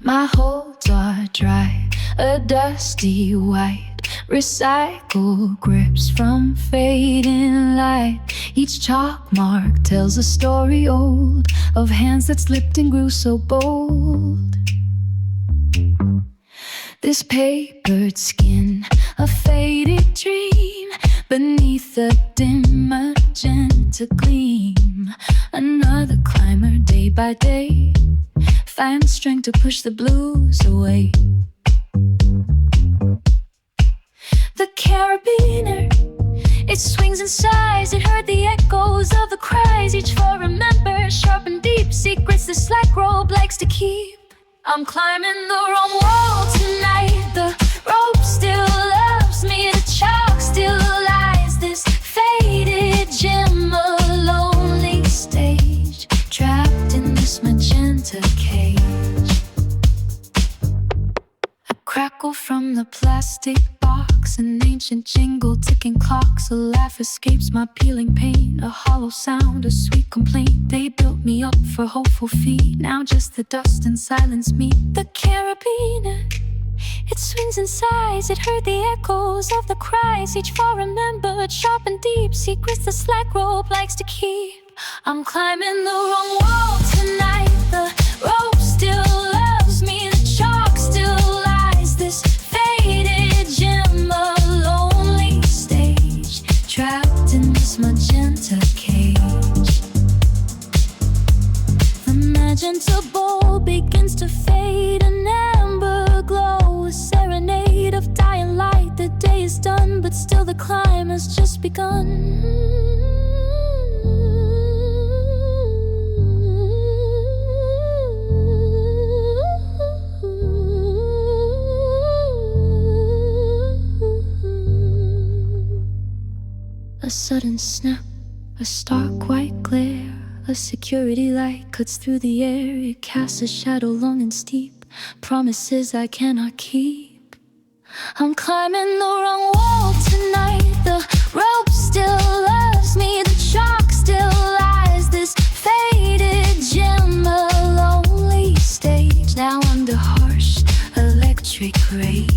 My holds are dry, a dusty white, recycle grips from fading light. Each chalk mark tells a story old of hands that slipped and grew so bold. This papered skin, a faded dream, beneath the dim magenta gleam. Another climber day by day, finds strength to push the blues away. The carabiner, it swings and sighs. It heard the echoes of the cries, each for remember, sharp and deep secrets the slack rope likes to keep. I'm climbing the wrong wall tonight. The rope still loves me, the chalk still lies. This faded gem, a lonely stage, trapped in this magenta cage. A crackle from the plastic box, an ancient jingle, ticking clocks. A laugh escapes my peeling pain, a hollow sound, a sweet complaint. They built me up for hopeful feet, now just the dust and silence meet. The carabiner, it swings and sighs. It heard the echoes of the cries, each far remembered, sharp and deep secrets the slack rope likes to keep. I'm climbing the wrong wall tonight. The rope still loves me, the chalk still lies. This faded gem, a lonely stage, trapped in this magenta cage. The magenta bowl begins to fade, an amber glow, a serenade of dying light. The day is done, but still the climb has just begun. A sudden snap, a stark white glare, a security light cuts through the air. It casts a shadow long and steep, promises I cannot keep. I'm climbing the wrong wall tonight. The rope still loves me, the chalk still lies. This faded gem, a lonely stage, now under harsh electric rays.